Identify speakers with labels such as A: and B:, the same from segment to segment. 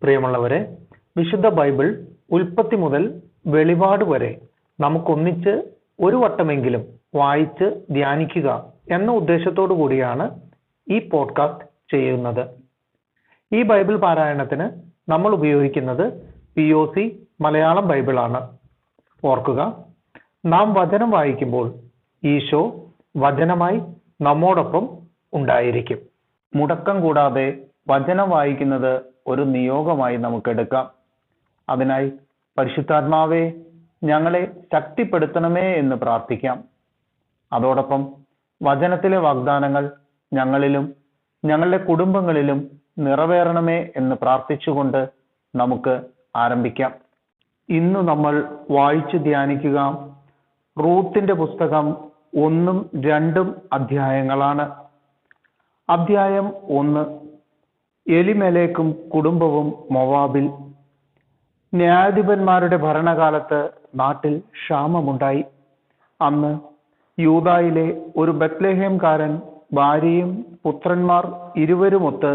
A: പ്രിയമുള്ളവരെ, വിശുദ്ധ ബൈബിൾ ഉൽപ്പത്തി മുതൽ വെളിപാട് വരെ നമുക്കൊന്നിച്ച് ഒരു വട്ടമെങ്കിലും വായിച്ച് ധ്യാനിക്കുക എന്ന ഉദ്ദേശത്തോടു കൂടിയാണ് ഈ പോഡ്കാസ്റ്റ് ചെയ്യുന്നത്. ഈ ബൈബിൾ പാരായണത്തിന് നമ്മൾ ഉപയോഗിക്കുന്നത് POC മലയാളം ബൈബിളാണ്. ഓർക്കുക, നാം വചനം വായിക്കുമ്പോൾ ഈശോ വചനമായി നമ്മോടൊപ്പം ഉണ്ടായിരിക്കും. മുടക്കം കൂടാതെ വചനം വായിക്കുന്നത് ഒരു നിയോഗമായി നമുക്കെടുക്കാം. അതിനായി പരിശുദ്ധാത്മാവേ, ഞങ്ങളെ ശക്തിപ്പെടുത്തണമേ എന്ന് പ്രാർത്ഥിക്കാം. അതോടൊപ്പം വചനത്തിലെ വാഗ്ദാനങ്ങൾ ഞങ്ങളിലും ഞങ്ങളുടെ കുടുംബങ്ങളിലും നിറവേറണമേ എന്ന് പ്രാർത്ഥിച്ചുകൊണ്ട് നമുക്ക് ആരംഭിക്കാം. ഇന്ന് നമ്മൾ വായിച്ചു ധ്യാനിക്കുക റൂത്തിന്റെ പുസ്തകം 1, 2 അധ്യായങ്ങളാണ്. അധ്യായം 1, എലിമെലേക്കും കുടുംബവും മൊവാബിൽ. ന്യായാധിപന്മാരുടെ ഭരണകാലത്ത് നാട്ടിൽ ക്ഷാമമുണ്ടായി. അന്ന് യൂദായിലെ ഒരു ബത്ലഹേംകാരൻ ഭാര്യയും പുത്രന്മാർ ഇരുവരുമൊത്ത്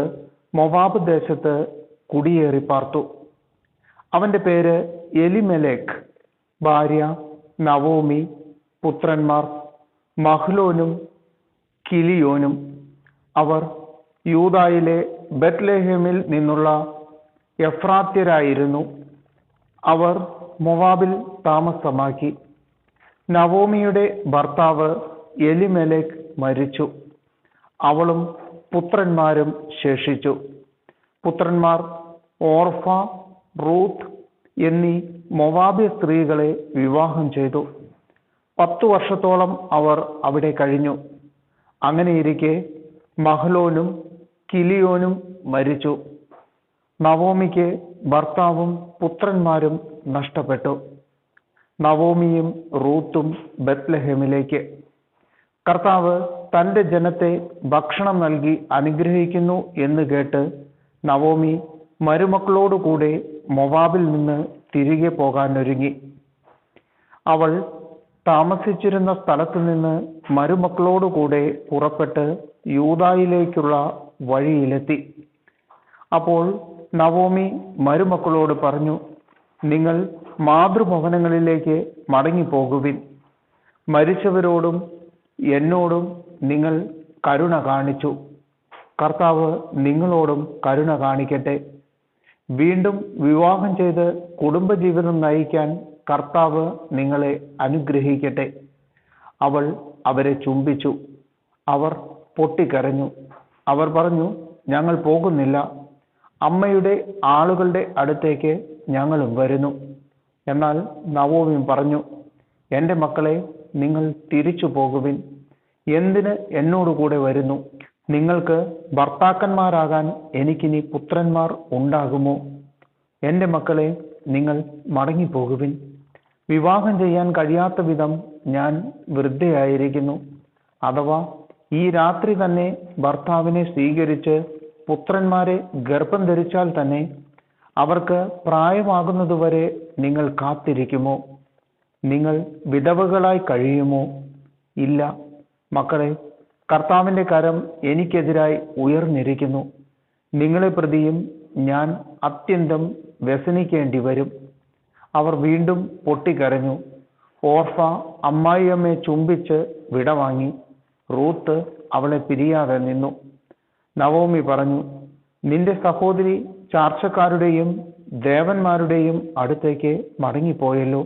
A: മൊവാബ് ദേശത്ത് കുടിയേറി പാർത്തു. അവന്റെ പേര് എലിമെലേക്ക്, ഭാര്യ നവോമി, പുത്രന്മാർ മഹ്ലോനും കിലിയോനും. അവർ യൂദായിലെ ബത്ലഹേമിൽ നിന്നുള്ള എഫ്രാത്യരായിരുന്നു. അവർ മൊവാബിൽ താമസമാക്കി. നവോമിയുടെ ഭർത്താവ് എലിമെലേക്ക് മരിച്ചു. അവളും പുത്രന്മാരും ശേഷിച്ചു. പുത്രന്മാർ ഓർഫ, റൂത്ത് എന്നീ മൊവാബിയ സ്ത്രീകളെ വിവാഹം ചെയ്തു. 10 വർഷത്തോളം അവർ അവിടെ കഴിഞ്ഞു. അങ്ങനെയിരിക്കെ മഹ്ലോനും കിലിയോനും മരിച്ചു. നവോമിക്ക് ഭർത്താവും പുത്രന്മാരും നഷ്ടപ്പെട്ടു. നവോമിയും റൂത്തും ബത്ലഹേമിലേക്ക്. കർത്താവ് തന്റെ ജനത്തെ ഭക്ഷണം നൽകി അനുഗ്രഹിക്കുന്നു എന്ന് കേട്ട് നവോമി മരുമക്കളോടുകൂടെ മൊവാബിൽ നിന്ന് തിരികെ പോകാനൊരുങ്ങി. അവൾ താമസിച്ചിരുന്ന സ്ഥലത്തു നിന്ന് മരുമക്കളോടുകൂടെ പുറപ്പെട്ട് യൂദായിലേക്കുള്ള വഴിയിലെത്തി. അപ്പോൾ നവോമി മരുമക്കളോട് പറഞ്ഞു, നിങ്ങൾ മാതൃഭവനങ്ങളിലേക്ക് മടങ്ങിപ്പോകുവിൻ. മരിച്ചവരോടും എന്നോടും നിങ്ങൾ കരുണ കാണിച്ചു. കർത്താവ് നിങ്ങളോടും കരുണ കാണിക്കട്ടെ. വീണ്ടും വിവാഹം ചെയ്ത് കുടുംബജീവിതം നയിക്കാൻ കർത്താവ് നിങ്ങളെ അനുഗ്രഹിക്കട്ടെ. അവൾ അവരെ ചുംബിച്ചു. അവർ പൊട്ടിക്കരഞ്ഞു. അവർ പറഞ്ഞു, ഞങ്ങൾ പോകുന്നില്ല. അമ്മയുടെ ആളുകളുടെ അടുത്തേക്ക് ഞങ്ങളും വരുന്നു. എന്നാൽ നവോമി പറഞ്ഞു, എൻ്റെ മക്കളെ, നിങ്ങൾ തിരിച്ചു പോകുവിൻ. എന്തിന് എന്നോടുകൂടെ വരുന്നു? നിങ്ങൾക്ക് ഭർത്താക്കന്മാരാകാൻ എനിക്കിനി പുത്രന്മാർ ഉണ്ടാകുമോ? എൻ്റെ മക്കളെ, നിങ്ങൾ മടങ്ങിപ്പോകുവിൻ. വിവാഹം ചെയ്യാൻ കഴിയാത്ത വിധം ഞാൻ വൃദ്ധയായിരിക്കുന്നു. അഥവാ ഈ രാത്രി തന്നെ ഭർത്താവിനെ സ്വീകരിച്ച് പുത്രന്മാരെ ഗർഭം ധരിച്ചാൽ തന്നെ അവർക്ക് പ്രായമാകുന്നതുവരെ നിങ്ങൾ കാത്തിരിക്കുമോ? നിങ്ങൾ വിധവകളായി കഴിയുമോ? ഇല്ല മക്കളെ, കർത്താവിൻ്റെ കരം എനിക്കെതിരായി ഉയർന്നിരിക്കുന്നു. നിങ്ങളെ പ്രതിയും ഞാൻ അത്യന്തം വ്യസനിക്കേണ്ടി വരും. അവർ വീണ്ടും പൊട്ടിക്കരഞ്ഞു. ഓർഫ അമ്മായിയമ്മയെ ചുംബിച്ച് വിടവാങ്ങി. റൂത്ത് അവളെ പിരിയാതെ നിന്നു. നവോമി പറഞ്ഞു, നിന്റെ സഹോദരി ചാർച്ചക്കാരുടെയും ദേവന്മാരുടെയും അടുത്തേക്ക് മടങ്ങിപ്പോയല്ലോ.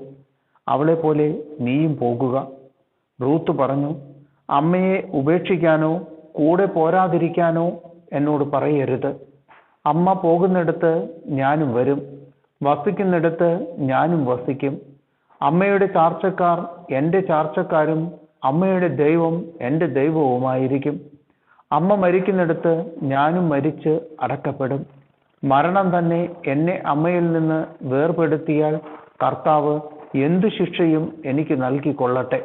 A: അവളെ പോലെ നീയും പോകുക. റൂത്ത് പറഞ്ഞു, അമ്മയെ ഉപേക്ഷിക്കാനോ കൂടെ പോരാതിരിക്കാനോ എന്നോട് പറയരുത്. അമ്മ പോകുന്നിടത്ത് ഞാനും വരും, വസിക്കുന്നിടത്ത് ഞാനും വസിക്കും. അമ്മയുടെ ചാർച്ചക്കാർ എൻ്റെ ചാർച്ചക്കാരും അമ്മയുടെ ദൈവം എൻ്റെ ദൈവവുമായിരിക്കും. അമ്മ മരിക്കുന്നിടത്ത് ഞാനും മരിച്ച് അടക്കപ്പെടും. മരണം തന്നെ എന്നെ അമ്മയിൽ നിന്ന് വേർപെടുത്തിയാൽ കർത്താവ് എന്തു ശിക്ഷയും എനിക്ക് നൽകിക്കൊള്ളട്ടെ.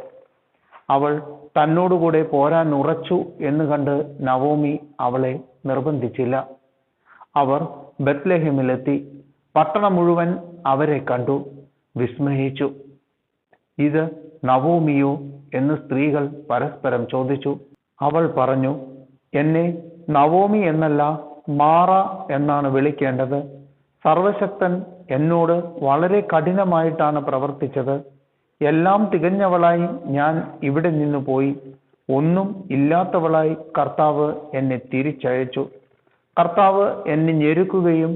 A: അവൾ തന്നോടുകൂടെ പോരാൻ ഉറച്ചു എന്ന് കണ്ട് നവോമി അവളെ നിർബന്ധിച്ചില്ല. അവർ ബത്ലഹേമിലെത്തി. പട്ടണം മുഴുവൻ അവരെ കണ്ടു, വിസ്മയിച്ചു. ഇത് നവോമിയോ എന്ന് സ്ത്രീകൾ പരസ്പരം ചോദിച്ചു. അവൾ പറഞ്ഞു, എന്നെ നവോമി എന്നല്ല മാറ എന്നാണ് വിളിക്കേണ്ടത്. സർവശക്തൻ എന്നോട് വളരെ കഠിനമായിട്ടാണ് പ്രവർത്തിച്ചത്. എല്ലാം തികഞ്ഞവളായി ഞാൻ ഇവിടെ നിന്ന് പോയി. ഒന്നും ഇല്ലാത്തവളായി കർത്താവ് എന്നെ തിരിച്ചയച്ചു. കർത്താവ് എന്നെ ഞെരുക്കുകയും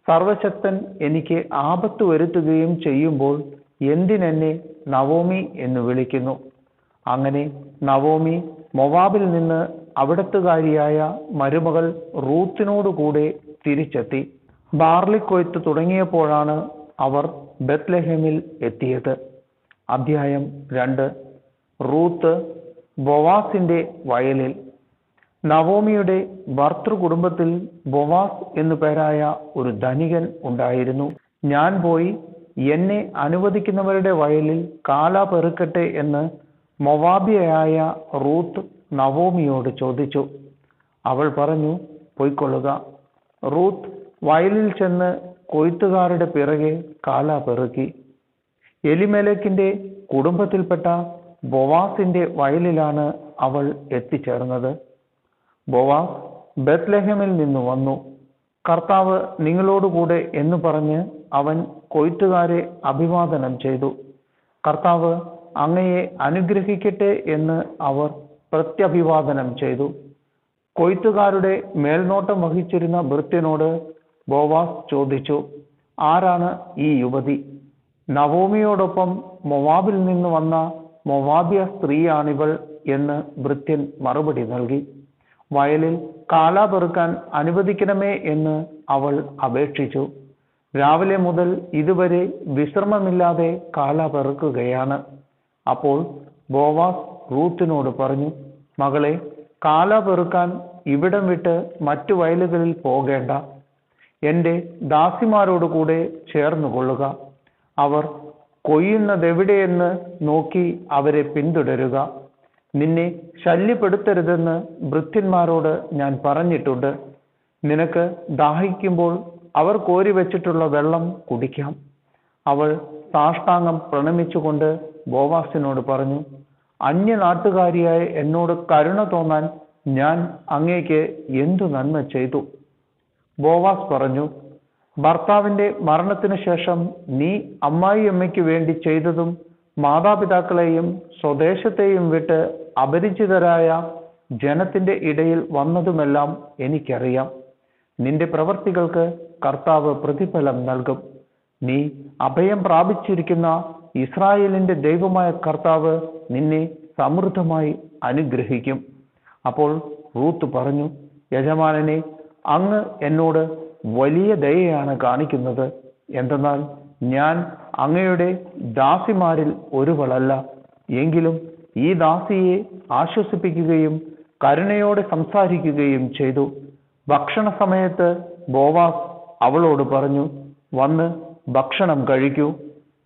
A: സർവശക്തൻ എനിക്ക് ആപത്ത് വരുത്തുകയും ചെയ്യുമ്പോൾ എന്തിനെന്നെ നവോമി എന്ന് വിളിക്കുന്നു? അങ്ങനെ നവോമി മൊവാബിൽ നിന്ന് അവിടത്തുകാരിയായ മരുമകൾ റൂത്തിനോടുകൂടെ തിരിച്ചെത്തി. ബാർലിക്കൊയ്ത്ത് തുടങ്ങിയപ്പോഴാണ് അവർ ബത്ലഹേമിൽ എത്തിയത്. അധ്യായം 2. റൂത്ത് ബോവാസിന്റെ വയലിൽ. നവോമിയുടെ ഭർതൃകുടുംബത്തിൽ ബോവാസ് എന്നു പേരായ ഒരു ധനികൻ ഉണ്ടായിരുന്നു. ഞാൻ പോയി എന്നെ അനുവദിക്കുന്നവരുടെ വയലിൽ കാല പെറുക്കട്ടെ എന്ന് മൊവാബിയയായ റൂത്ത് നവോമിയോട് ചോദിച്ചു. അവൾ പറഞ്ഞു, പൊയ്ക്കൊള്ളുക. റൂത്ത് വയലിൽ ചെന്ന് കൊയ്ത്തുകാരുടെ പിറകെ കാല പെറുക്കി. എലിമേലെക്കിന്റെ കുടുംബത്തിൽപ്പെട്ട ബോവാസിന്റെ വയലിലാണ് അവൾ എത്തിച്ചേർന്നത്. ബോവാസ് ബത്ലഹേമിൽ നിന്ന് വന്നു. കർത്താവ് നിങ്ങളോടുകൂടെ എന്ന് പറഞ്ഞ് അവൻ കൊയ്ത്തുകാരെ അഭിവാദനം ചെയ്തു. കർത്താവ് അങ്ങയെ അനുഗ്രഹിക്കട്ടെ എന്ന് അവർ പ്രത്യഭിവാദനം ചെയ്തു. കൊയ്ത്തുകാരുടെ മേൽനോട്ടം വഹിച്ചിരുന്ന ഭൃത്യനോട് ബോവാസ് ചോദിച്ചു, ആരാണ് ഈ യുവതി? നവോമിയോടൊപ്പം മൊവാബിൽ നിന്ന് വന്ന മൊവാബിയ സ്ത്രീയാണിവൾ എന്ന് ഭൃത്യൻ മറുപടി നൽകി. വയലിൽ കാല പെറുക്കാൻ അനുവദിക്കണമേ എന്ന് അവൾ അപേക്ഷിച്ചു. രാവിലെ മുതൽ ഇതുവരെ വിശ്രമമില്ലാതെ കാല പെറുക്കുകയാണ്. അപ്പോൾ ബോവാസ് റൂത്തിനോട് പറഞ്ഞു, മകളെ, കാല പെറുക്കാൻ ഇവിടം വിട്ട് മറ്റു വയലുകളിൽ പോകേണ്ട. എൻ്റെ ദാസിമാരോട് കൂടെ ചേർന്നു കൊള്ളുക. അവർ കൊയ്യുന്നതെവിടെയെന്ന് നോക്കി അവരെ പിന്തുടരുക. നിന്നെ ശല്യപ്പെടുത്തരുതെന്ന് ഭൃത്യന്മാരോട് ഞാൻ പറഞ്ഞിട്ടുണ്ട്. നിനക്ക് ദാഹിക്കുമ്പോൾ അവർ കോരി വെച്ചിട്ടുള്ള വെള്ളം കുടിക്കാം. അവൾ സാഷ്ടാംഗം പ്രണമിച്ചുകൊണ്ട് ബോവാസിനോട് പറഞ്ഞു, അന്യനാട്ടുകാരിയായ എന്നോട് കരുണ തോന്നാൻ ഞാൻ അങ്ങേക്ക് എന്തു നന്മ ചെയ്തു? ബോവാസ് പറഞ്ഞു, ഭർത്താവിന്റെ മരണത്തിന് ശേഷം നീ അമ്മായിയമ്മയ്ക്ക് വേണ്ടി ചെയ്തതും മാതാപിതാക്കളെയും സ്വദേശത്തെയും വിട്ട് അപരിചിതരായ ജനത്തിന്റെ ഇടയിൽ വന്നതുമെല്ലാം എനിക്കറിയാം. നിന്റെ പ്രവർത്തികൾക്ക് കർത്താവ് പ്രതിഫലം നൽകും. നീ അഭയം പ്രാപിച്ചിരിക്കുന്ന ഇസ്രായേലിന്റെ ദൈവമായ കർത്താവ് നിന്നെ സമൃദ്ധമായി അനുഗ്രഹിക്കും. അപ്പോൾ റൂത്ത് പറഞ്ഞു, യജമാനനെ, അങ്ങ് എന്നോട് വലിയ ദയയാണ് കാണിക്കുന്നത്. എന്തെന്നാൽ ഞാൻ അങ്ങയുടെ ദാസിമാരിൽ ഒരുവളല്ല. എങ്കിലും ഈ ദാസിയെ ആശ്വസിപ്പിക്കുകയും കരുണയോടെ സംസാരിക്കുകയും ചെയ്തു. ഭക്ഷണ സമയത്ത് ബോവാസ് അവളോട് പറഞ്ഞു, വന്ന് ഭക്ഷണം കഴിക്കൂ.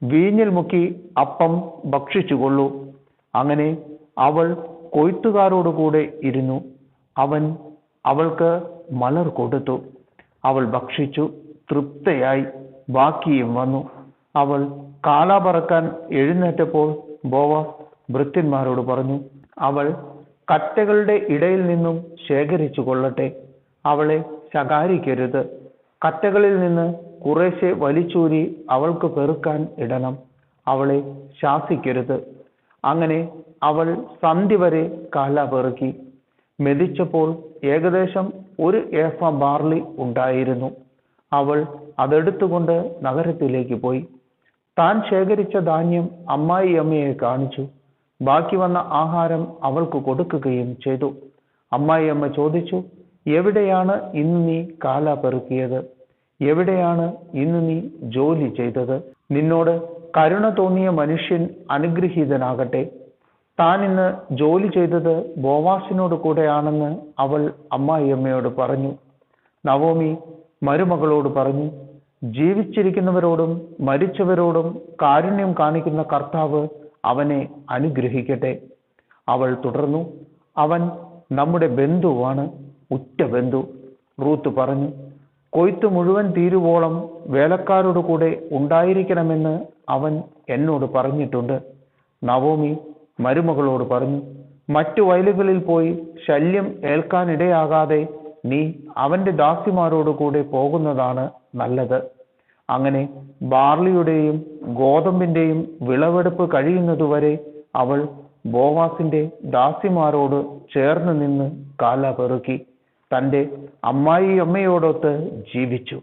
A: വീഞ്ഞിൽ മുക്കി അപ്പം ഭക്ഷിച്ചുകൊള്ളൂ. അങ്ങനെ അവൾ കൊയ്ത്തുകാരോടുകൂടെ ഇരുന്നു. അവൻ അവൾക്ക് മലർ കൊടുത്തു. അവൾ ഭക്ഷിച്ചു തൃപ്തയായി. ബാക്കിയും വന്നു. അവൾ കാല പറക്കാൻ എഴുന്നേറ്റപ്പോൾ ബോവാസ് ഭൃത്യന്മാരോട് പറഞ്ഞു, അവൾ കറ്റകളുടെ ഇടയിൽ നിന്നും ശേഖരിച്ചു കൊള്ളട്ടെ. അവളെ ശകാരിക്കരുത്. കറ്റകളിൽ നിന്ന് കുറേശ്ശെ വലിച്ചൂരി അവൾക്ക് പെറുക്കാൻ ഇടണം. അവളെ ശാസിക്കരുത്. അങ്ങനെ അവൾ സന്ധ്യ വരെ കാല പെറുക്കി. മെതിച്ചപ്പോൾ ഏകദേശം 1 ഏഫ ബാർലി ഉണ്ടായിരുന്നു. അവൾ അതെടുത്തുകൊണ്ട് നഗരത്തിലേക്ക് പോയി. താൻ ശേഖരിച്ച ധാന്യം അമ്മായിയമ്മയെ കാണിച്ചു. ബാക്കി വന്ന ആഹാരം അവൾക്ക് കൊടുക്കുകയും ചെയ്തു. അമ്മായിയമ്മ ചോദിച്ചു, എവിടെയാണ് ഇന്ന് നീ കാല പെറുക്കിയത്? എവിടെയാണ് ഇന്ന് നീ ജോലി ചെയ്തത്? നിന്നോട് കരുണ തോന്നിയ മനുഷ്യൻ അനുഗ്രഹീതനാകട്ടെ. താൻ ഇന്ന് ജോലി ചെയ്തത് ബോവാസിനോട് കൂടെയാണെന്ന് അവൾ അമ്മായിയമ്മയോട് പറഞ്ഞു. നവോമി മരുമകളോട് പറഞ്ഞു, ജീവിച്ചിരിക്കുന്നവരോടും മരിച്ചവരോടും കാരുണ്യം കാണിക്കുന്ന കർത്താവ് അവനെ അനുഗ്രഹിക്കട്ടെ. അവൾ തുടർന്നു, അവൻ നമ്മുടെ ബന്ധുവാണ്, ഉറ്റ ബന്ധു. റൂത്ത് പറഞ്ഞു, കൊയ്ത്ത് മുഴുവൻ തീരുവോളം വേലക്കാരോട് കൂടെ ഉണ്ടായിരിക്കണമെന്ന് അവൻ എന്നോട് പറഞ്ഞിട്ടുണ്ട്. നവോമി മരുമകളോട് പറഞ്ഞു, മറ്റു വയലുകളിൽ പോയി ശല്യം ഏൽക്കാനിടയാകാതെ നീ അവന്റെ ദാസിമാരോട് കൂടെ പോകുന്നതാണ് നല്ലത്. അങ്ങനെ ബാർലിയുടെയും ഗോതമ്പിന്റെയും വിളവെടുപ്പ് കഴിയുന്നതുവരെ അവൾ ബോവാസിന്റെ ദാസിമാരോട് ചേർന്ന് നിന്ന് കാല പെറുക്കി തന്റെ അമ്മായിയമ്മയോടൊത്ത് ജീവിച്ചു.